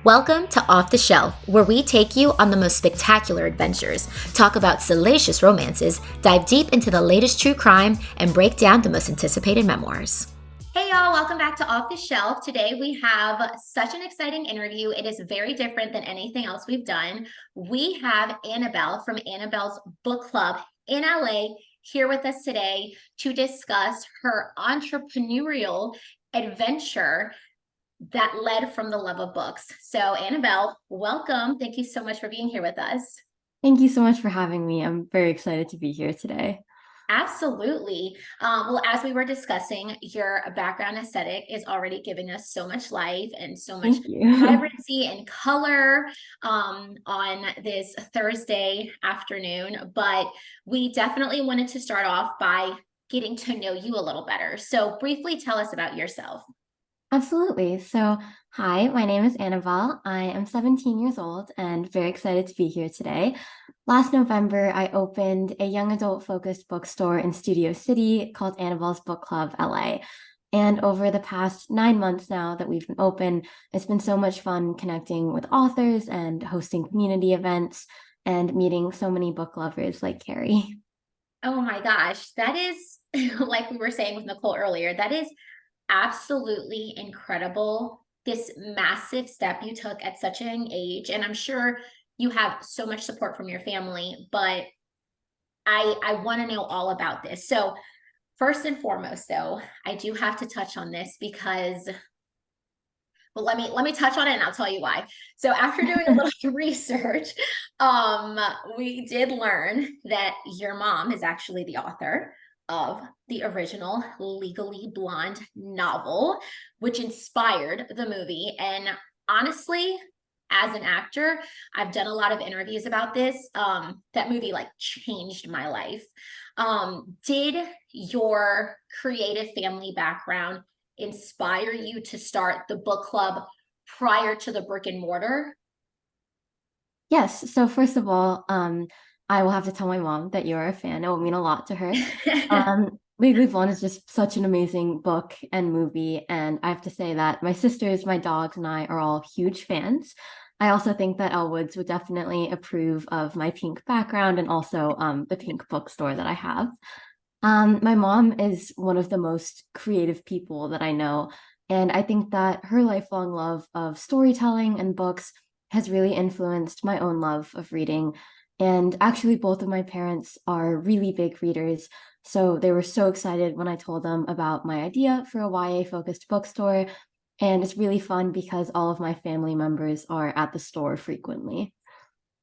Welcome to Off the Shelf, where we take you on the most spectacular adventures, talk about salacious romances, dive deep into the latest true crime, and break down the most anticipated memoirs. Hey y'all, welcome back to Off the Shelf. Today we have such an exciting interview. It is very different than anything else we've done. We have Annabelle from Annabelle's Book Club in LA here with us today to discuss her entrepreneurial adventure that led from the love of books. So, Annabelle, welcome. Thank you so much for being here with us. Thank you so much for having me. I'm very excited to be here today. Absolutely. Well, as we were discussing, your background aesthetic is already giving us so much life and so much Thank you. vibrancy and color on this Thursday afternoon. But we definitely wanted to start off by getting to know you a little better. So, briefly tell us about yourself. Absolutely. So, hi, my name is Annabelle. I am 17 years old and very excited to be here today. Last November, I opened a young adult focused bookstore in Studio City called Annabelle's Book Club LA. And over the past 9 months now that we've been open, it's been so much fun connecting with authors and hosting community events and meeting so many book lovers like Carrie. Oh my gosh, that is like we were saying with Nicole earlier, that is absolutely incredible. This massive step you took at such a young age. And I'm sure you have so much support from your family, but I want to know all about this. So first and foremost, though, I do have to touch on this because well, let me touch on it and I'll tell you why. So after doing a little research, we did learn that your mom is actually the author of the original Legally Blonde novel, which inspired the movie. And honestly, as an actor, I've done a lot of interviews about this. That movie like changed my life. Did your creative family background inspire you to start the book club prior to the brick and mortar? Yes. So first of all, I will have to tell my mom that you're a fan. It will mean a lot to her. Legally Blonde is just such an amazing book and movie, and I have to say that my sisters, my dogs, and I are all huge fans. I also think that Elle Woods would definitely approve of my pink background and also the pink bookstore that I have. My mom is one of the most creative people that I know, and I think that her lifelong love of storytelling and books has really influenced my own love of reading. And actually, both of my parents are really big readers, so they were so excited when I told them about my idea for a YA-focused bookstore. And it's really fun because all of my family members are at the store frequently.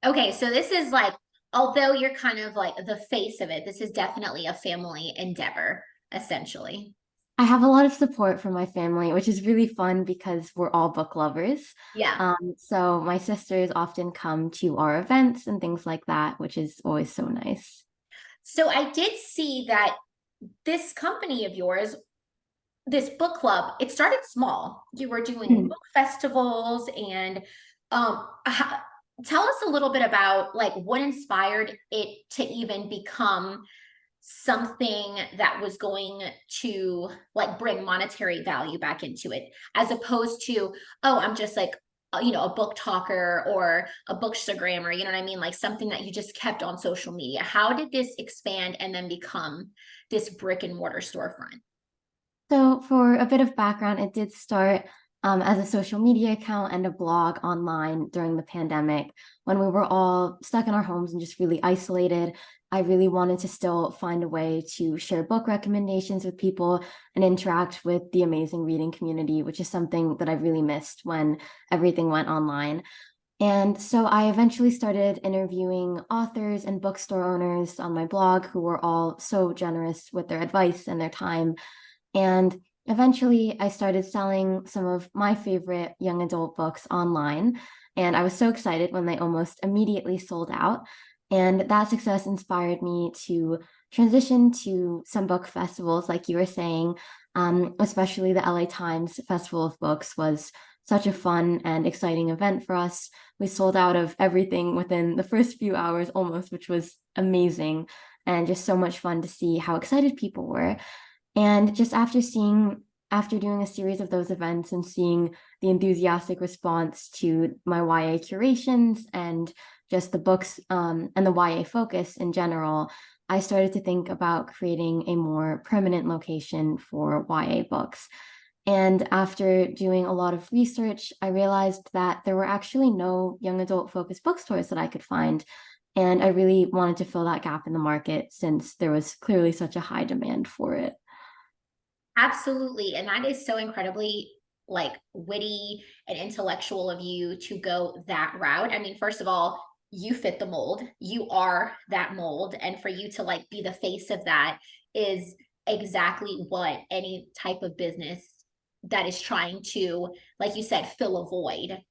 Okay, so this is like, although you're kind of like the face of it, this is definitely a family endeavor, essentially. I have a lot of support from my family, which is really fun because we're all book lovers. Yeah. So my sisters often come to our events and things like that, which is always so nice. So I did see that this company of yours, this book club, it started small. You were doing Hmm. book festivals and tell us a little bit about like what inspired it to even become something that was going to like bring monetary value back into it as opposed to, oh, I'm just like a book talker or a bookstagrammer, you know what I mean, like something that you just kept on social media. How did this expand and then become this brick and mortar storefront? So for a bit of background, it did start as a social media account and a blog online during the pandemic when we were all stuck in our homes and just really isolated. I really wanted to still find a way to share book recommendations with people and interact with the amazing reading community, which is something that I really missed when everything went online. And so I eventually started interviewing authors and bookstore owners on my blog who were all so generous with their advice and their time. And eventually, I started selling some of my favorite young adult books online. And I was so excited when they almost immediately sold out. And that success inspired me to transition to some book festivals, like you were saying, especially the LA Times Festival of Books was such a fun and exciting event for us. We sold out of everything within the first few hours almost, which was amazing and just so much fun to see how excited people were. And just after seeing after doing a series of those events and seeing the enthusiastic response to my YA curations and just the books and the YA focus in general, I started to think about creating a more permanent location for YA books. And after doing a lot of research, I realized that there were actually no young adult focused bookstores that I could find. And I really wanted to fill that gap in the market since there was clearly such a high demand for it. Absolutely. And that is so incredibly like witty and intellectual of you to go that route. I mean, first of all, you fit the mold. You are that mold. And for you to like be the face of that is exactly what any type of business that is trying to, like you said, fill a void,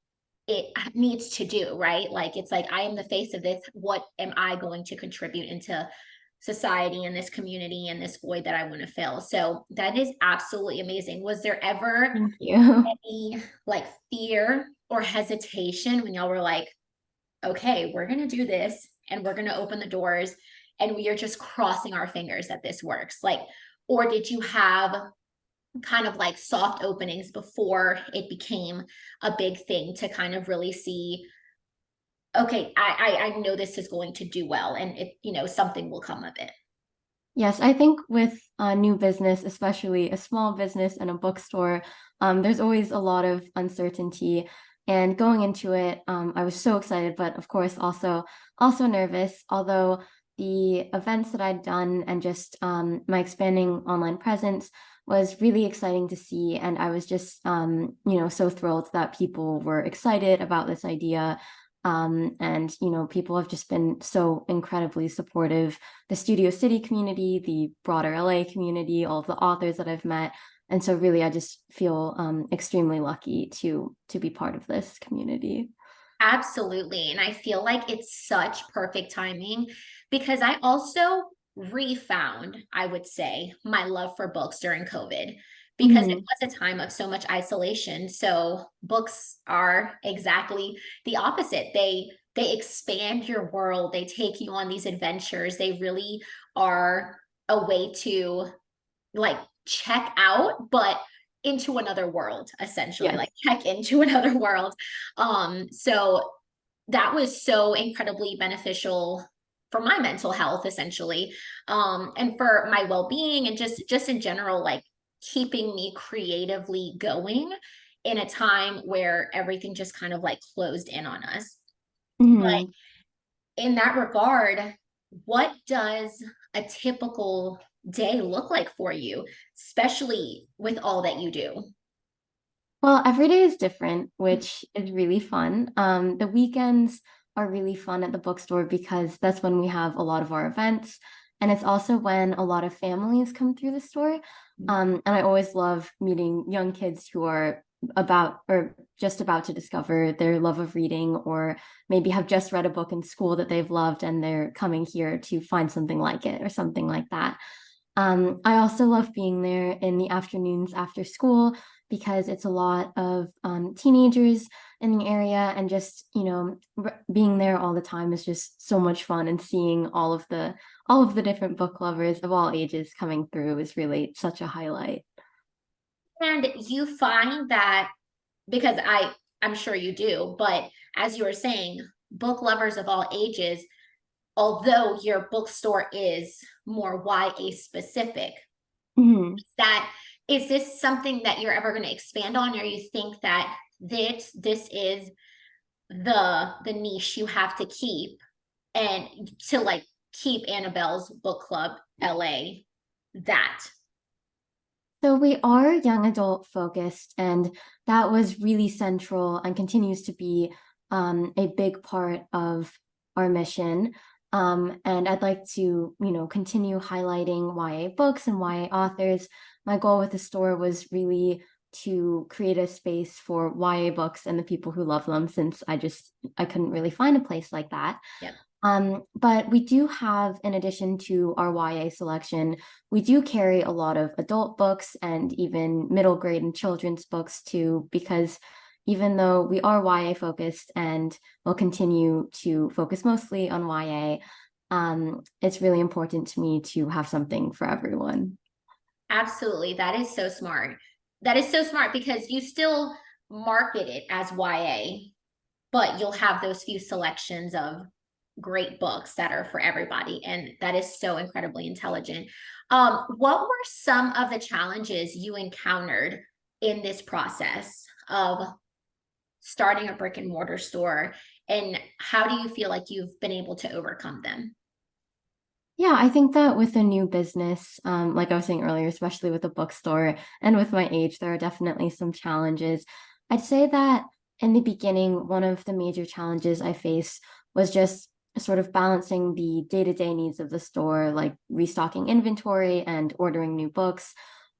it needs to do, right? Like it's like I am the face of this. What am I going to contribute into society and this community and this void that I want to fill? So that is absolutely amazing. Was there ever Thank you. any like fear or hesitation when y'all were like, okay, we're going to do this and we're going to open the doors and we are just crossing our fingers that this works? Like, or did you have kind of like soft openings before it became a big thing to kind of really see, okay, I know this is going to do well and it, you know, something will come of it? Yes, I think with a new business, especially a small business and a bookstore, there's always a lot of uncertainty. And going into it, I was so excited, but of course also nervous. Although the events that I'd done and just my expanding online presence was really exciting to see, and I was just so thrilled that people were excited about this idea. And people have just been so incredibly supportive, the Studio City community, the broader LA community, all of the authors that I've met. And so really I just feel extremely lucky to be part of this community. Absolutely. And I feel like it's such perfect timing because I also refound, I would say, my love for books during COVID because it Mhm. was a time of so much isolation. So books are exactly the opposite. They expand your world. They take you on these adventures. They really are a way to like check out, but into another world, essentially, Yes. like check into another world. So that was so incredibly beneficial for my mental health, essentially, and for my well-being, and just in general, like keeping me creatively going in a time where everything just kind of like closed in on us. But Mhm. in that regard, what does a typical day look like for you, especially with all that you do? Well, every day is different, which is really fun. The weekends are really fun at the bookstore because that's when we have a lot of our events. And it's also when a lot of families come through the store. And I always love meeting young kids who are about or just about to discover their love of reading, or maybe have just read a book in school that they've loved and they're coming here to find something like it or something like that. I also love being there in the afternoons after school because it's a lot of teenagers in the area, and just being there all the time is just so much fun, and seeing all of the different book lovers of all ages coming through is really such a highlight. And you find that, because I'm sure you do, but as you were saying, book lovers of all ages, although your bookstore is more YA specific, Mhm. that is this something that you're ever going to expand on, or you think that this is the niche you have to keep and to like keep Annabelle's book club LA that? So we are young adult focused, and that was really central and continues to be a big part of our mission. And I'd like to, continue highlighting YA books and YA authors. My goal with the store was really to create a space for YA books and the people who love them, since I couldn't really find a place like that. Yep. But we do have, in addition to our YA selection, we do carry a lot of adult books and even middle grade and children's books too, because even though we are YA focused and will continue to focus mostly on YA, it's really important to me to have something for everyone. Absolutely. That is so smart. That is so smart because you still market it as YA, but you'll have those few selections of great books that are for everybody. And that is so incredibly intelligent. What were some of the challenges you encountered in this process of starting a brick and mortar store? And how do you feel like you've been able to overcome them? Yeah, I think that with a new business, like I was saying earlier, especially with a bookstore and with my age, there are definitely some challenges. I'd say that in the beginning, one of the major challenges I faced was just sort of balancing the day-to-day needs of the store, like restocking inventory and ordering new books,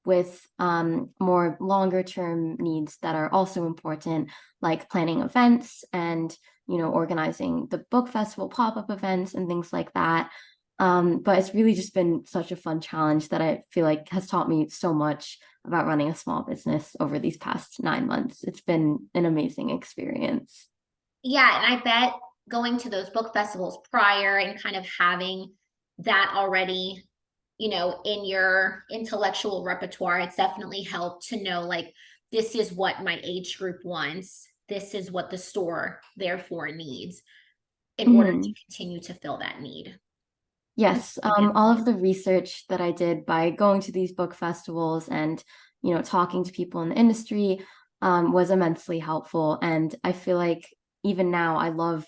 with more longer term needs that are also important, like planning events and, organizing the book festival pop-up events and things like that. But it's really just been such a fun challenge that I feel like has taught me so much about running a small business over these past 9 months. It's been an amazing experience. Yeah, and I bet going to those book festivals prior and kind of having that already, in your intellectual repertoire, it's definitely helped to know like this is what my age group wants. This is what the store therefore needs in order to Mhm. continue to fill that need. Yes, all of the research that I did by going to these book festivals and, talking to people in the industry, was immensely helpful. And I feel like even now I love,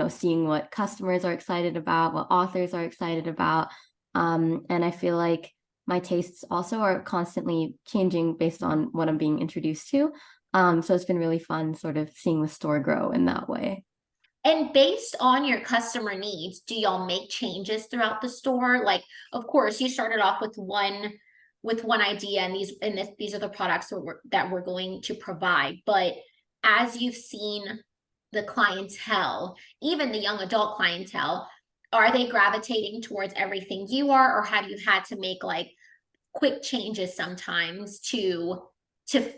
seeing what customers are excited about, what authors are excited about. And I feel like my tastes also are constantly changing based on what I'm being introduced to. So it's been really fun sort of seeing the store grow in that way. And based on your customer needs, do y'all make changes throughout the store? Like, of course, you started off with one idea, and these are the products that we're going to provide. But as you've seen the clientele, even the young adult clientele, are they gravitating towards everything you are, or have you had to make like quick changes sometimes to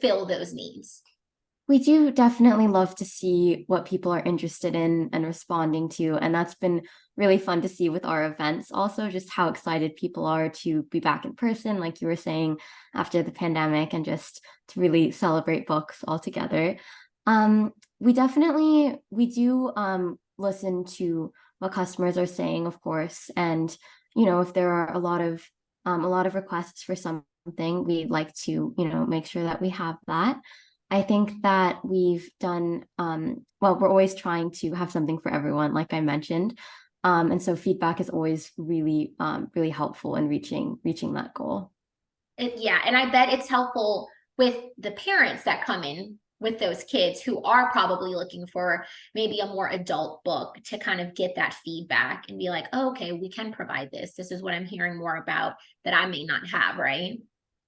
fill those needs? We do definitely love to see what people are interested in and responding to. And that's been really fun to see with our events. Also, just how excited people are to be back in person, like you were saying, after the pandemic, and just to really celebrate books all together. We do listen to what customers are saying, of course. And, if there are a lot of requests for something, we like to, make sure that we have that. I think that we've done, well, we're always trying to have something for everyone, like I mentioned. And so feedback is always really, really helpful in reaching that goal. Yeah, and I bet it's helpful with the parents that come in with those kids who are probably looking for maybe a more adult book to kind of get that feedback and be like, oh, okay, we can provide this. This is what I'm hearing more about that I may not have, right?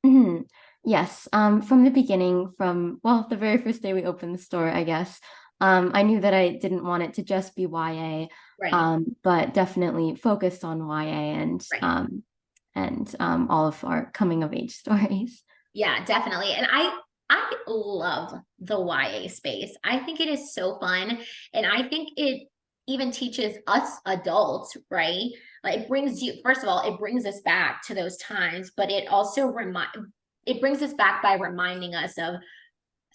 Mhm. Yes, from the beginning, from well, the very first day we opened the store, I guess, I knew that I didn't want it to just be YA, Right, but definitely focused on YA right. all of our coming of age stories. Yeah, definitely. And I love the YA space. I think it is so fun. And I think it even teaches us adults, right? Like it brings you, first of all, it brings us back to those times, but it also it brings us back by reminding us of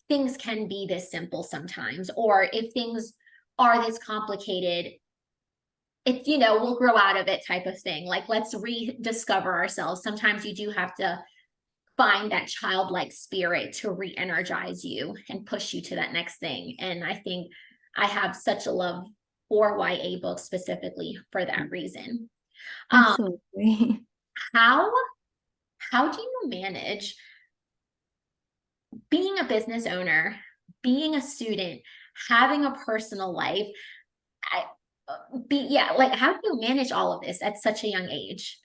things can be this simple sometimes, or if things are this complicated, it's, we'll grow out of it type of thing. Like let's rediscover ourselves. Sometimes you do have to find that childlike spirit to re-energize you and push you to that next thing. And I think I have such a love for YA books specifically for that reason. Um, Absolutely. how how do you manage being a business owner, being a student, having a personal life? I, yeah, like how do you manage all of this at such a young age?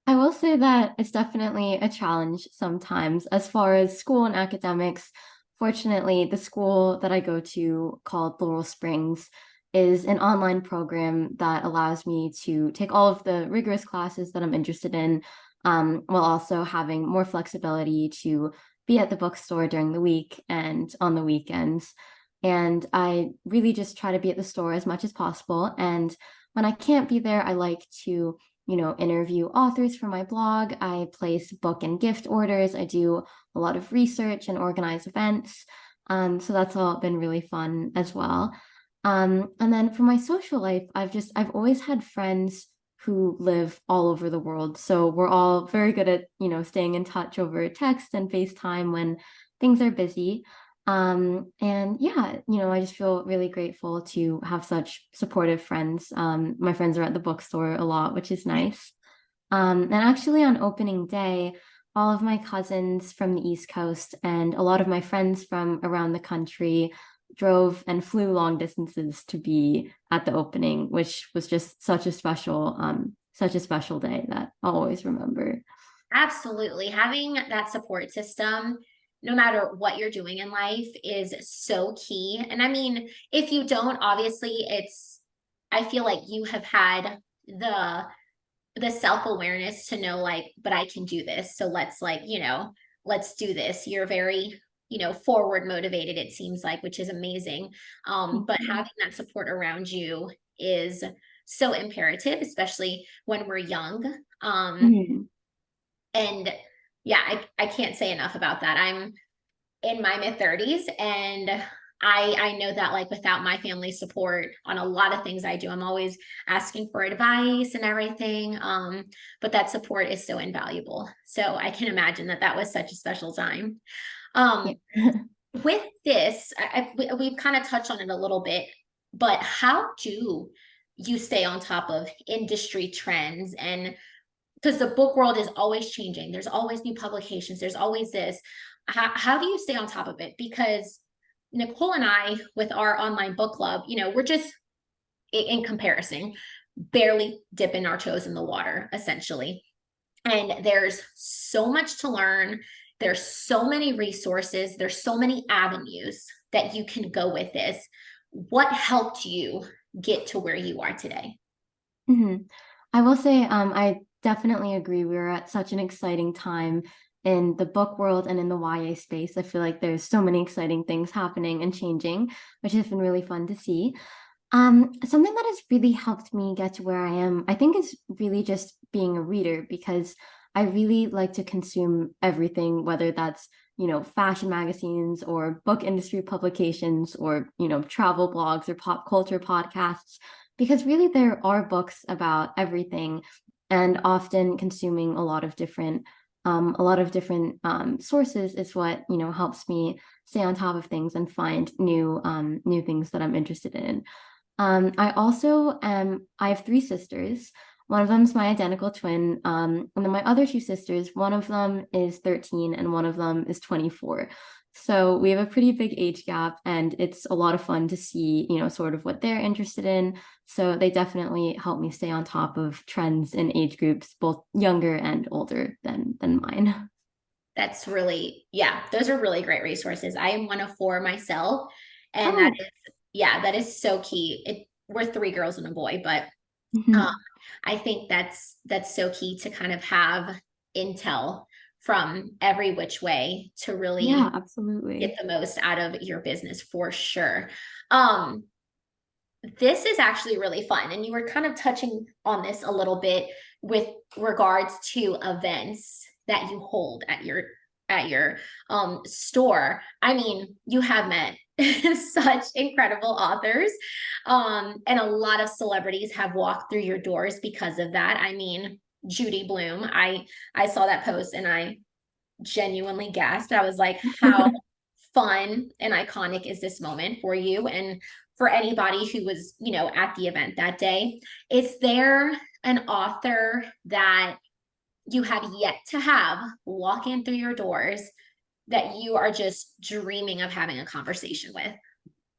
I will say that it's definitely a challenge sometimes as far as school and academics. Fortunately, the school that I go to called Laurel Springs is an online program that allows me to take all of the rigorous classes that I'm interested in, while also having more flexibility to be at the bookstore during the week and on the weekends. And I really just try to be at the store as much as possible. And when I can't be there, I like to interview authors for my blog. I place book and gift orders. I do a lot of research and organize events. So that's all been really fun as well. And then for my social life, I've always had friends who live all over the world. So we're all very good at, staying in touch over text and FaceTime when things are busy. And yeah, I just feel really grateful to have such supportive friends. My friends are at the bookstore a lot, which is nice. And actually on opening day, all of my cousins from the East Coast and a lot of my friends from around the country drove and flew long distances to be at the opening, which was just such a special day that I'll always remember. Absolutely. Having that support system, no matter what you're doing in life, is so key. And I mean, if you don't, obviously I feel like you have had the self-awareness to know like, but I can do this. So let's like, let's do this. You're very, forward motivated, it seems like, which is amazing. But Mhm. having that support around you is so imperative, especially when we're young. Mhm. And yeah, I can't say enough about that. I'm in my mid 30s, and I know that like without my family's support on a lot of things I do, I'm always asking for advice and everything. But that support is so invaluable. So I can imagine that that was such a special time. Yeah. Um, with this, we've kind of touched on it a little bit, but how do you stay on top of industry trends? And because the book world is always changing, there's always new publications, there's always this. How do you stay on top of it? Because Nicole and I, with our online book club, we're just in comparison, barely dipping our toes in the water, essentially. And there's so much to learn. There's so many resources. There's so many avenues that you can go with this. What helped you get to where you are today? Mhm. I will say, I definitely agree. We're at such an exciting time in the book world and in the YA space. I feel like there's so many exciting things happening and changing, which has been really fun to see. Something that has really helped me get to where I am, I think, is really just being a reader because I really like to consume everything, whether that's, fashion magazines or book industry publications or, travel blogs or pop culture podcasts, because really there are books about everything and often consuming a lot of different sources is what, helps me stay on top of things and find new things that I'm interested in. I have three sisters. One of them's my identical twin. And then my other two sisters, one of them is 13 and one of them is 24. So we have a pretty big age gap, and it's a lot of fun to see, sort of what they're interested in. So they definitely help me stay on top of trends in age groups, both younger and older than mine. That's really, yeah, those are really great resources. I am one of four myself. And that Oh, is, yeah, that is so key. We're three girls and a boy, but um, mhm. I think that's so key to kind of have intel from every which way to Yeah, really get absolutely. the most out of your business for sure. Um, this is actually really fun. And you were kind of touching on this a little bit with regards to events that you hold at your store. I mean, you have met such incredible authors. And a lot of celebrities have walked through your doors because of that. I mean, Judy Bloom, I saw that post and I genuinely gasped. I was like, how fun and iconic is this moment for you and for anybody who was, at the event that day? Is there an author that you have yet to have walk in through your doors that you are just dreaming of having a conversation with?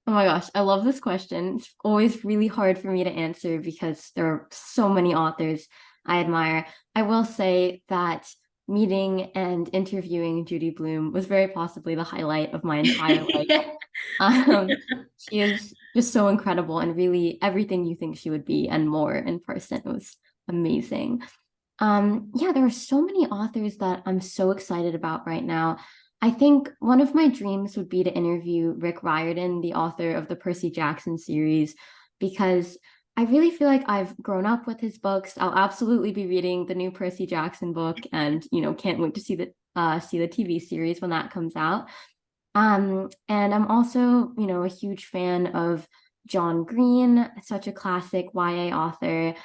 Oh my gosh, I love this question. It's always really hard for me to answer because there are so many authors I admire. I will say that meeting and interviewing Judy Bloom was very possibly the highlight of my entire life. She is just so incredible and really everything you think she would be and more in person. It was amazing. Yeah, there are so many authors that I'm so excited about right now. I think one of my dreams would be to interview Rick Riordan, the author of the Percy Jackson series, because I really feel like I've grown up with his books. I'll absolutely be reading the new Percy Jackson book, and can't wait to see the TV series when that comes out. And I'm also, a huge fan of John Green, such a classic YA author.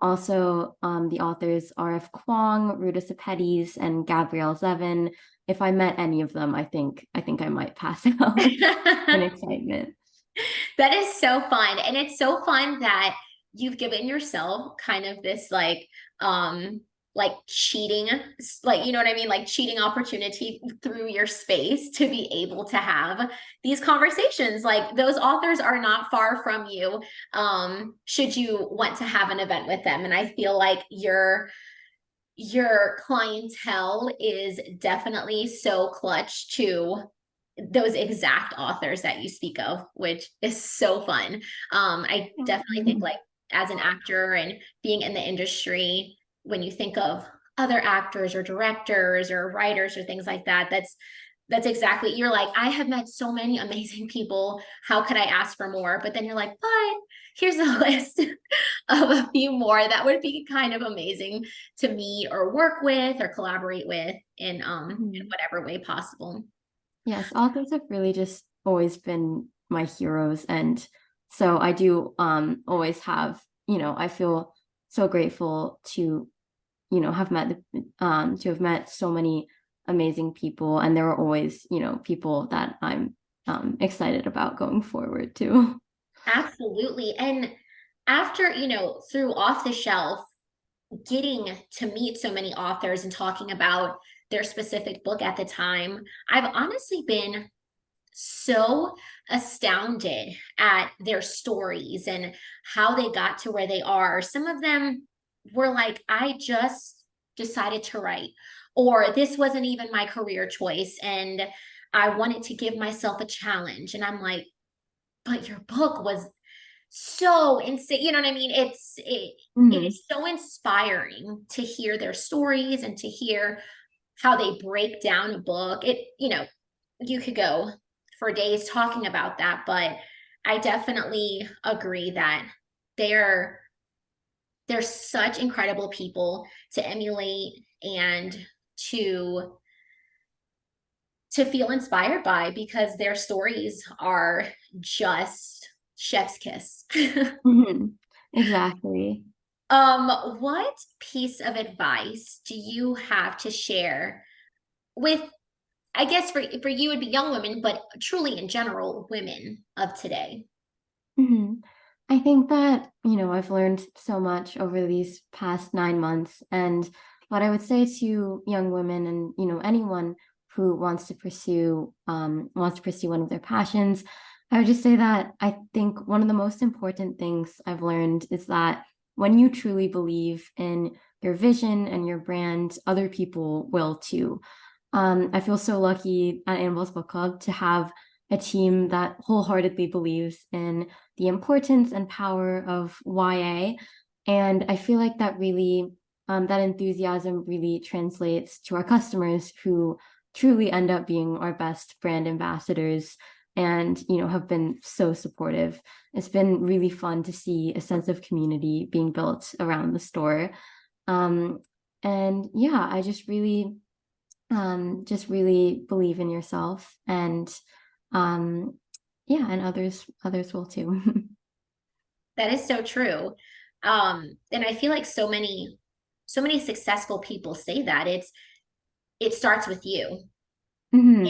Also, the authors R.F. Kuang, Ruta Sepetys, and Gabrielle Zevin. If I met any of them, I think I might pass out in excitement. That is so fun. And it's so fun that you've given yourself kind of this like cheating, like you know what I mean? Like cheating opportunity through your space to be able to have these conversations. Like those authors are not far from you. Should you want to have an event with them. And I feel like your clientele is definitely so clutch to those exact authors that you speak of, which is so fun. I definitely think like as an actor and being in the industry, when you think of other actors or directors or writers or things like that, that's exactly, you're like, I have met so many amazing people. How could I ask for more? But then you're like, but here's a list of a few more that would be kind of amazing to meet or work with or collaborate with in Mhm. whatever way possible. Yes, authors have really just always been my heroes. And so I do I feel so grateful to have met so many amazing people. And there are always, people that I'm excited about going forward too. Absolutely. And after, through off the shelf, getting to meet so many authors and talking about their specific book at the time, I've honestly been so astounded at their stories and how they got to where they are. Some of them were like, I just decided to write, or this wasn't even my career choice. And I wanted to give myself a challenge. And I'm like, but your book was so insane. You know what I mean? It Mhm. is so inspiring to hear their stories and to hear how they break down a book. You could go for days talking about that, but I definitely agree that they're they're such incredible people to emulate and to to feel inspired by because their stories are just chef's kiss. Mhm. Exactly. What piece of advice do you have to share with, I guess for you would be young women, but truly in general, women of today? Mhm. I think that, I've learned so much over these past 9 months. And what I would say to young women and, anyone who wants to pursue one of their passions, I would just say that I think one of the most important things I've learned is that when you truly believe in your vision and your brand, other people will too. I feel so lucky at Annabelle's Book Club to have a team that wholeheartedly believes in the importance and power of YA. And I feel like that enthusiasm really translates to our customers who truly end up being our best brand ambassadors and, have been so supportive. It's been really fun to see a sense of community being built around the store. Um, and yeah, I just really believe in yourself and yeah, and others will too. That is so true. And I feel like so many successful people say that it starts with you Hmm.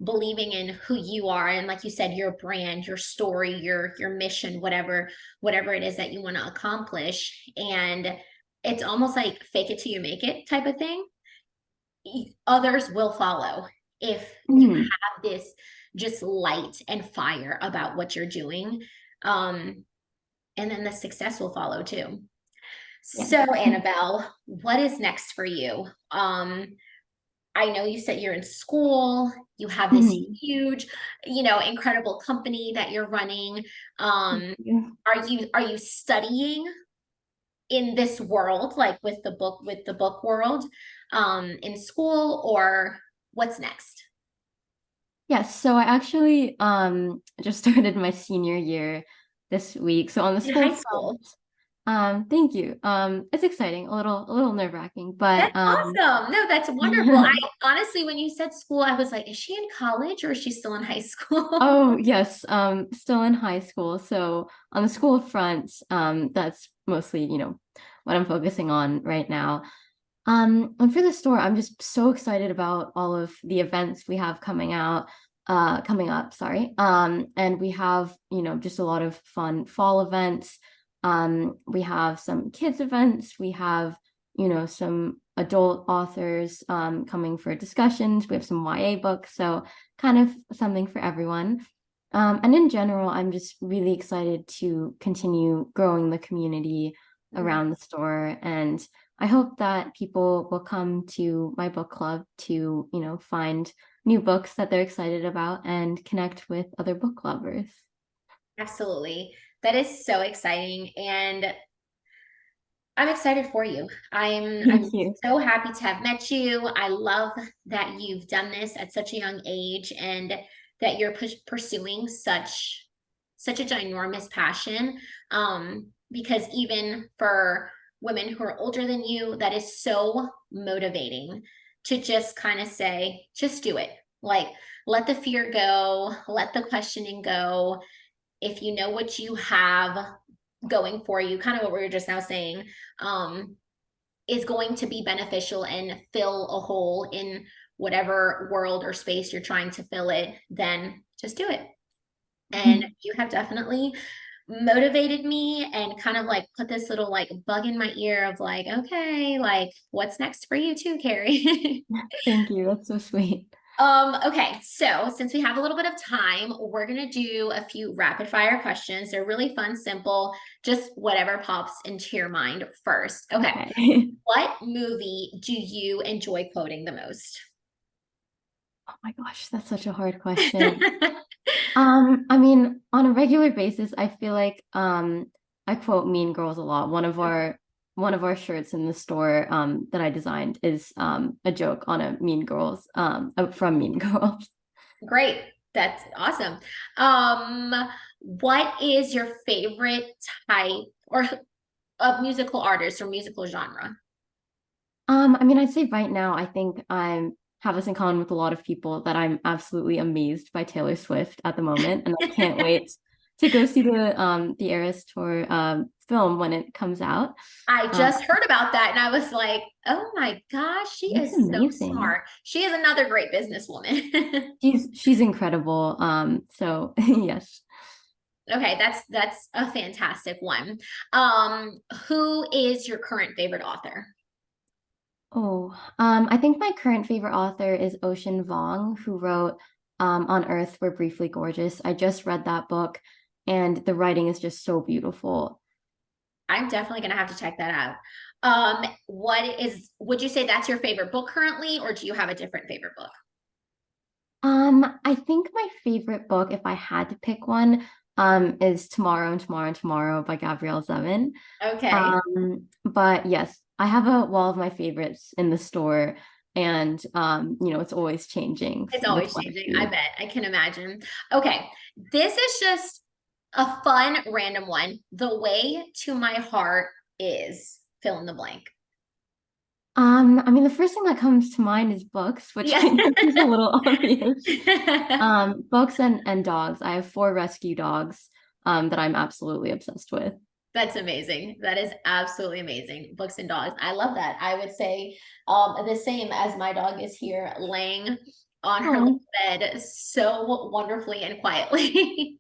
believing in who you are and like you said, your brand, your story, your mission, whatever it is that you want to accomplish. And it's almost like fake it till you make it type of thing. Others will follow if you Hmm. have this just light and fire about what you're doing. Um, and then the success will follow too. So, Yes. Annabelle, what is next for you? I know you said you're in school, you have this Mhm. huge, incredible company that you're running. Thank Um, you. are you studying in this world, like with the book world, in school, or what's next? Yes, so I actually just started my senior year this week. So on the In school high front, school. thank you. It's exciting, a little nerve-wracking, That's but awesome. No, that's wonderful. I honestly, when you said school, I was like, is she in college or is she still in high school? oh yes, still in high school. So on the school front, that's mostly, what I'm focusing on right now. And for the store, I'm just so excited about all of the events we have coming up, sorry. And we have, just a lot of fun fall events. We have some kids events. We have, some adult authors coming for discussions. We have some YA books, so kind of something for everyone. And in general, I'm just really excited to continue growing the community Mhm. around the store, and I hope that people will come to my book club to, find new books that they're excited about and connect with other book lovers. Absolutely. That is so exciting. And I'm excited for you. I'm Thank you. so happy to have met you. I love that you've done this at such a young age and that you're pursuing such a ginormous passion. Because even for women who are older than you, that is so motivating to just kind of say, just do it. Like, let the fear go, let the questioning go. If you know what you have going for you, kind of what we were just now saying, um, is going to be beneficial and fill a hole in whatever world or space you're trying to fill it, then just do it. And you have definitely motivated me and kind of like put this little like bug in my ear of like, okay, like what's next for you too, Carrie? Thank you. That's so sweet. Okay, so since we have a little bit of time, we're gonna do a few rapid fire questions. They're really fun, simple, just whatever pops into your mind first. Okay, Okay. what movie do you enjoy quoting the most? Oh my gosh, that's such a hard question. I mean, on a regular basis, I feel like I quote Mean Girls a lot. One of our shirts in the store that I designed is a joke on a Mean Girls from Mean Girls. Great, that's awesome. Um, what is your favorite type or of musical artist or musical genre? I mean, I'd say right now, I think I'm have this in common with a lot of people that I'm absolutely amazed by Taylor Swift at the moment, and I can't wait to go see the Eras Tour film when it comes out. I Um, just heard about that and I was like, oh my gosh, she it's is so amazing. smart. She is another great businesswoman. She's incredible. So yes. Okay, that's a fantastic one. Who is your current favorite author? Oh, I think my current favorite author is Ocean Vuong, who wrote On Earth We're Briefly Gorgeous. I just read that book, and the writing is just so beautiful. I'm definitely gonna have to check that out. Would you say that's your favorite book currently, or do you have a different favorite book? I think my favorite book, if I had to pick one, is Tomorrow and Tomorrow and Tomorrow by Gabrielle Zevin. Okay, But yes, I have a wall of my favorites in the store, and it's always changing it's with always what I changing. I see. bet. I can imagine. Okay, this is just a fun random one. The way to my heart is fill in the blank. I mean, the first thing that comes to mind is books, which Yeah. I know is a little obvious. Books and dogs. I have four rescue dogs, that I'm absolutely obsessed with. That's amazing. That is absolutely amazing. Books and dogs. I love that. I would say the same as my dog is here laying on her little Oh, bed so wonderfully and quietly.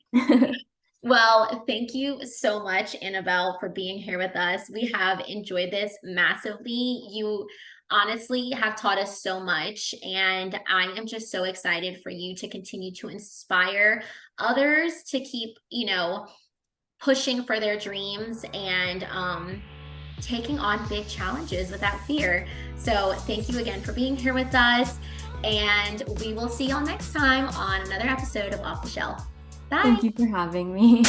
Well, thank you so much, Annabelle, for being here with us. We have enjoyed this massively. You honestly have taught us so much, and I am just so excited for you to continue to inspire others to keep, pushing for their dreams and taking on big challenges without fear. So, thank you again for being here with us, and we will see y'all next time on another episode of Off the Shelf. Bye. thank you for having me.